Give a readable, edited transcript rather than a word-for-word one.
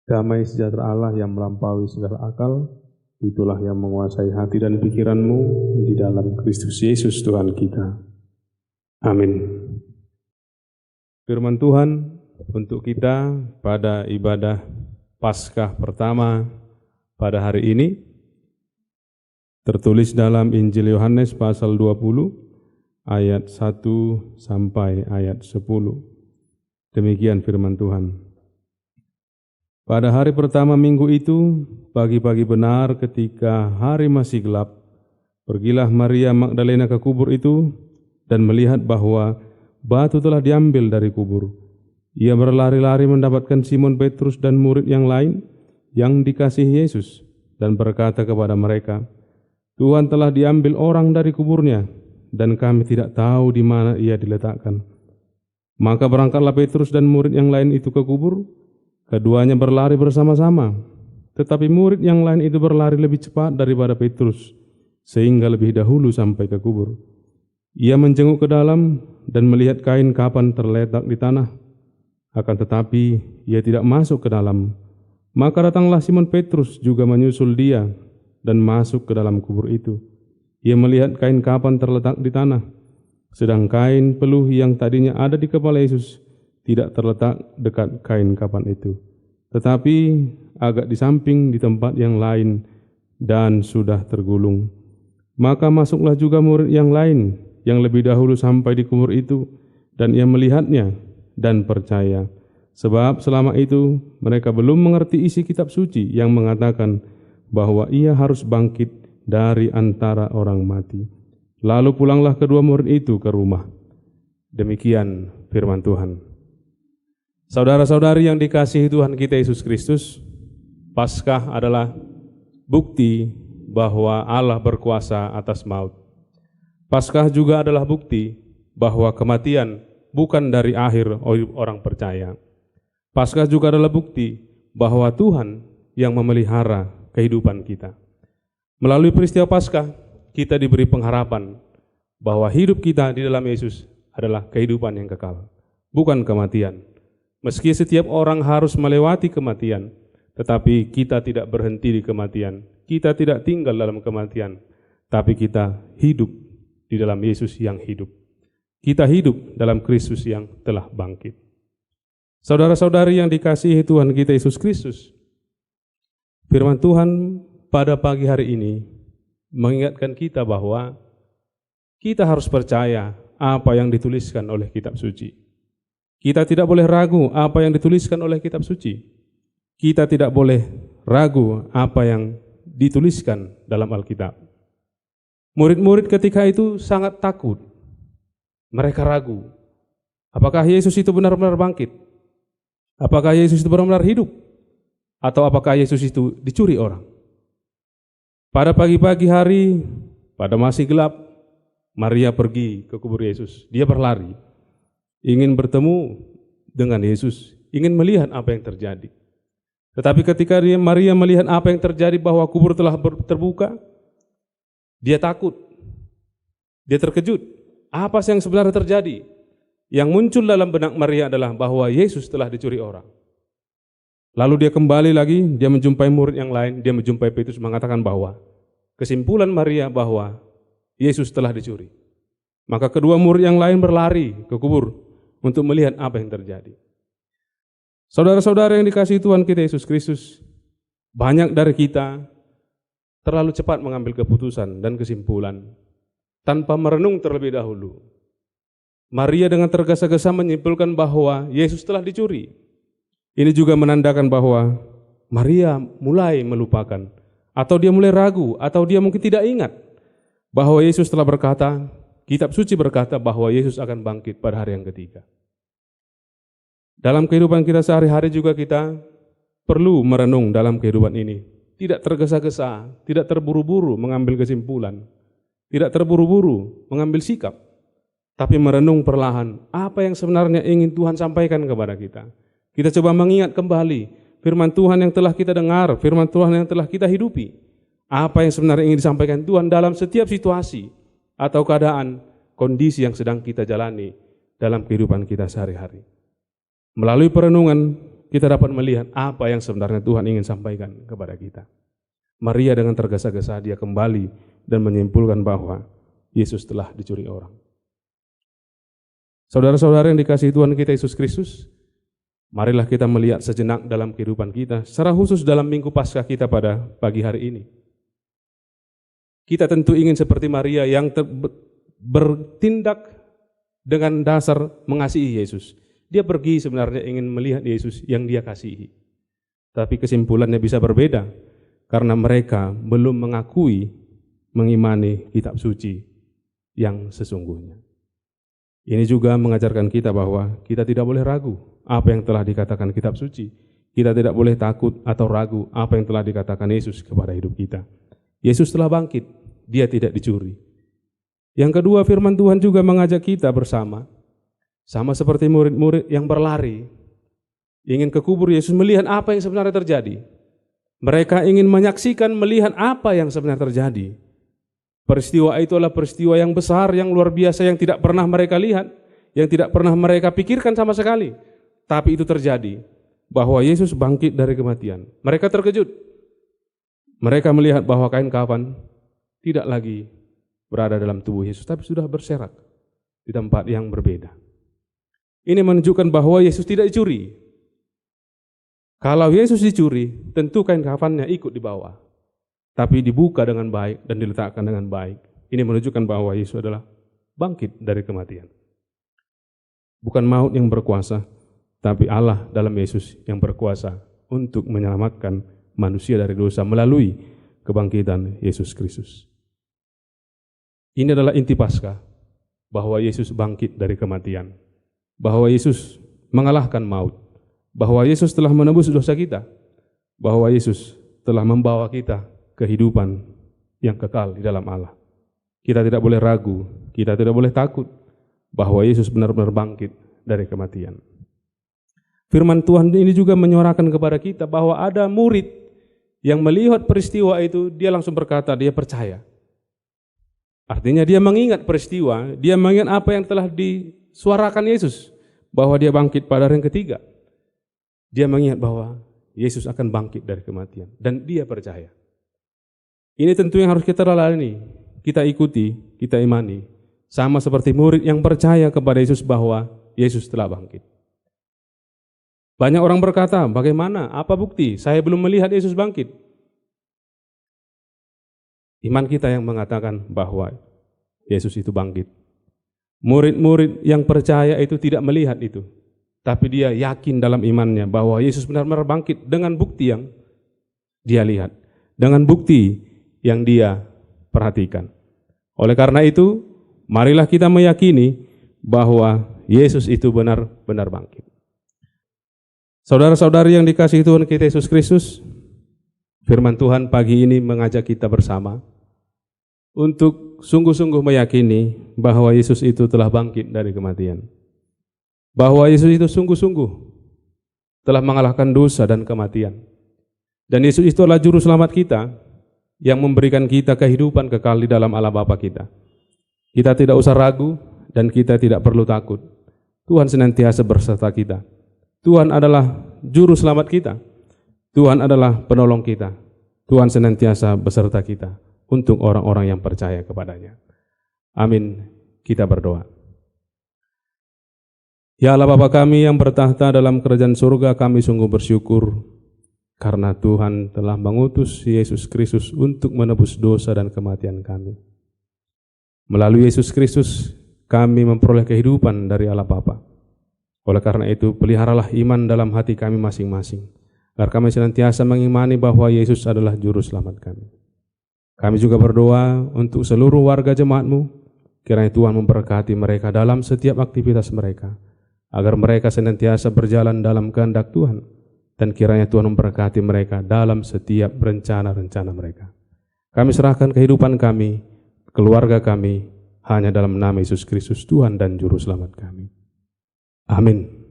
Damai sejahtera Allah yang melampaui segala akal, itulah yang menguasai hati dan pikiranmu di dalam Kristus Yesus Tuhan kita. Amin. Firman Tuhan untuk kita pada ibadah Paskah pertama pada hari ini tertulis dalam Injil Yohanes pasal 20 ayat 1 sampai ayat 10. Demikian firman Tuhan. Pada hari pertama minggu itu, pagi-pagi benar ketika hari masih gelap, pergilah Maria Magdalena ke kubur itu dan melihat bahwa batu telah diambil dari kubur. Ia berlari-lari mendapatkan Simon Petrus dan murid yang lain yang dikasihi Yesus dan berkata kepada mereka, "Tuhan telah diambil orang dari kuburnya dan kami tidak tahu di mana ia diletakkan." Maka berangkatlah Petrus dan murid yang lain itu ke kubur. Keduanya berlari bersama-sama, tetapi murid yang lain itu berlari lebih cepat daripada Petrus, sehingga lebih dahulu sampai ke kubur. Ia menjenguk ke dalam dan melihat kain kapan terletak di tanah, akan tetapi ia tidak masuk ke dalam. Maka datanglah Simon Petrus juga menyusul dia dan masuk ke dalam kubur itu. Ia melihat kain kapan terletak di tanah, sedang kain peluh yang tadinya ada di kepala Yesus tidak terletak dekat kain kapan itu, tetapi agak di samping di tempat yang lain dan sudah tergulung. Maka masuklah juga murid yang lain yang lebih dahulu sampai di kubur itu, dan ia melihatnya dan percaya. Sebab selama itu mereka belum mengerti isi kitab suci yang mengatakan bahwa ia harus bangkit dari antara orang mati. Lalu pulanglah kedua murid itu ke rumah. Demikian firman Tuhan. Saudara-saudari yang dikasihi Tuhan kita Yesus Kristus, Paskah adalah bukti bahwa Allah berkuasa atas maut. Paskah juga adalah bukti bahwa kematian bukan dari akhir orang percaya. Paskah juga adalah bukti bahwa Tuhan yang memelihara kehidupan kita. Melalui peristiwa Paskah, kita diberi pengharapan bahwa hidup kita di dalam Yesus adalah kehidupan yang kekal, bukan kematian. Meski setiap orang harus melewati kematian, tetapi kita tidak berhenti di kematian. Kita tidak tinggal dalam kematian, tapi kita hidup di dalam Yesus yang hidup. Kita hidup dalam Kristus yang telah bangkit. Saudara-saudari yang dikasihi Tuhan kita Yesus Kristus, firman Tuhan pada pagi hari ini mengingatkan kita bahwa kita harus percaya apa yang dituliskan oleh kitab suci. Kita tidak boleh ragu apa yang dituliskan oleh kitab suci. Kita tidak boleh ragu apa yang dituliskan dalam Alkitab. Murid-murid ketika itu sangat takut. Mereka ragu. Apakah Yesus itu benar-benar bangkit? Apakah Yesus itu benar-benar hidup? Atau apakah Yesus itu dicuri orang? Pada pagi-pagi hari, pada masih gelap, Maria pergi ke kubur Yesus. Dia berlari, ingin bertemu dengan Yesus, ingin melihat apa yang terjadi. Tetapi ketika Maria melihat apa yang terjadi bahwa kubur telah terbuka, dia takut, dia terkejut. Apa sih yang sebenarnya terjadi? Yang muncul dalam benak Maria adalah bahwa Yesus telah dicuri orang. Lalu dia kembali lagi, dia menjumpai murid yang lain, dia menjumpai Petrus mengatakan bahwa kesimpulan Maria bahwa Yesus telah dicuri. Maka kedua murid yang lain berlari ke kubur untuk melihat apa yang terjadi. Saudara-saudara yang dikasihi Tuhan kita Yesus Kristus, banyak dari kita terlalu cepat mengambil keputusan dan kesimpulan tanpa merenung terlebih dahulu. Maria dengan tergesa-gesa menyimpulkan bahwa Yesus telah dicuri. Ini juga menandakan bahwa Maria mulai melupakan, atau dia mulai ragu, atau dia mungkin tidak ingat bahwa Yesus telah berkata, kitab suci berkata bahwa Yesus akan bangkit pada hari yang ketiga. Dalam kehidupan kita sehari-hari juga kita perlu merenung dalam kehidupan ini. Tidak tergesa-gesa, tidak terburu-buru mengambil kesimpulan, tidak terburu-buru mengambil sikap, tapi merenung perlahan apa yang sebenarnya ingin Tuhan sampaikan kepada kita. Kita coba mengingat kembali firman Tuhan yang telah kita dengar, firman Tuhan yang telah kita hidupi. Apa yang sebenarnya ingin disampaikan Tuhan dalam setiap situasi atau keadaan, kondisi yang sedang kita jalani dalam kehidupan kita sehari-hari. Melalui perenungan, kita dapat melihat apa yang sebenarnya Tuhan ingin sampaikan kepada kita. Maria dengan tergesa-gesa dia kembali dan menyimpulkan bahwa Yesus telah dicuri orang. Saudara-saudara yang dikasihi Tuhan kita Yesus Kristus, marilah kita melihat sejenak dalam kehidupan kita, secara khusus dalam Minggu Paskah kita pada pagi hari ini. Kita tentu ingin seperti Maria yang bertindak dengan dasar mengasihi Yesus. Dia pergi sebenarnya ingin melihat Yesus yang dia kasihi. Tapi kesimpulannya bisa berbeda, karena mereka belum mengimani kitab suci yang sesungguhnya. Ini juga mengajarkan kita bahwa kita tidak boleh ragu apa yang telah dikatakan kitab suci. Kita tidak boleh takut atau ragu apa yang telah dikatakan Yesus kepada hidup kita. Yesus telah bangkit, dia tidak dicuri. Yang kedua, firman Tuhan juga mengajak kita bersama, sama seperti murid-murid yang berlari, ingin ke kubur Yesus melihat apa yang sebenarnya terjadi. Mereka ingin menyaksikan, melihat apa yang sebenarnya terjadi. Peristiwa itu adalah peristiwa yang besar, yang luar biasa, yang tidak pernah mereka lihat, yang tidak pernah mereka pikirkan sama sekali. Tapi itu terjadi, bahwa Yesus bangkit dari kematian. Mereka terkejut. Mereka melihat bahwa kain kafan tidak lagi berada dalam tubuh Yesus, tapi sudah berserak di tempat yang berbeda. Ini menunjukkan bahwa Yesus tidak dicuri. Kalau Yesus dicuri, tentu kain kafannya ikut dibawa. Tapi dibuka dengan baik dan diletakkan dengan baik. Ini menunjukkan bahwa Yesus adalah bangkit dari kematian. Bukan maut yang berkuasa, tapi Allah dalam Yesus yang berkuasa untuk menyelamatkan manusia dari dosa melalui kebangkitan Yesus Kristus. Ini adalah inti Paskah, bahwa Yesus bangkit dari kematian, bahwa Yesus mengalahkan maut, bahwa Yesus telah menebus dosa kita, bahwa Yesus telah membawa kita kehidupan yang kekal di dalam Allah. Kita tidak boleh ragu, kita tidak boleh takut bahwa Yesus benar-benar bangkit dari kematian. Firman Tuhan ini juga menyuarakan kepada kita bahwa ada murid yang melihat peristiwa itu, dia langsung berkata, dia percaya. Artinya dia mengingat peristiwa, dia mengingat apa yang telah disuarakan Yesus, bahwa dia bangkit pada hari yang ketiga. Dia mengingat bahwa Yesus akan bangkit dari kematian, dan dia percaya. Ini tentu yang harus kita lalui, kita ikuti, kita imani. Sama seperti murid yang percaya kepada Yesus bahwa Yesus telah bangkit. Banyak orang berkata, bagaimana? Apa bukti? Saya belum melihat Yesus bangkit. Iman kita yang mengatakan bahwa Yesus itu bangkit. Murid-murid yang percaya itu tidak melihat itu, tapi dia yakin dalam imannya bahwa Yesus benar-benar bangkit dengan bukti yang dia lihat, dengan bukti yang dia perhatikan. Oleh karena itu, marilah kita meyakini bahwa Yesus itu benar-benar bangkit. Saudara-saudari yang dikasihi Tuhan kita Yesus Kristus, firman Tuhan pagi ini mengajak kita bersama untuk sungguh-sungguh meyakini bahwa Yesus itu telah bangkit dari kematian. Bahwa Yesus itu sungguh-sungguh telah mengalahkan dosa dan kematian. Dan Yesus itu adalah juru selamat kita yang memberikan kita kehidupan kekal di dalam Allah Bapa kita. Kita tidak usah ragu dan kita tidak perlu takut. Tuhan senantiasa berserta kita. Tuhan adalah juru selamat kita. Tuhan adalah penolong kita. Tuhan senantiasa beserta kita untuk orang-orang yang percaya kepadanya. Amin. Kita berdoa. Ya Allah Bapa kami yang bertahta dalam kerajaan surga, kami sungguh bersyukur karena Tuhan telah mengutus Yesus Kristus untuk menebus dosa dan kematian kami. Melalui Yesus Kristus kami memperoleh kehidupan dari Allah Bapa. Oleh karena itu, peliharalah iman dalam hati kami masing-masing, agar kami senantiasa mengimani bahwa Yesus adalah juru selamat kami. Kami juga berdoa untuk seluruh warga jemaat-Mu, kiranya Tuhan memberkati mereka dalam setiap aktivitas mereka, agar mereka senantiasa berjalan dalam kehendak Tuhan, dan kiranya Tuhan memberkati mereka dalam setiap rencana-rencana mereka. Kami serahkan kehidupan kami, keluarga kami, hanya dalam nama Yesus Kristus Tuhan dan Juru Selamat kami. Amin.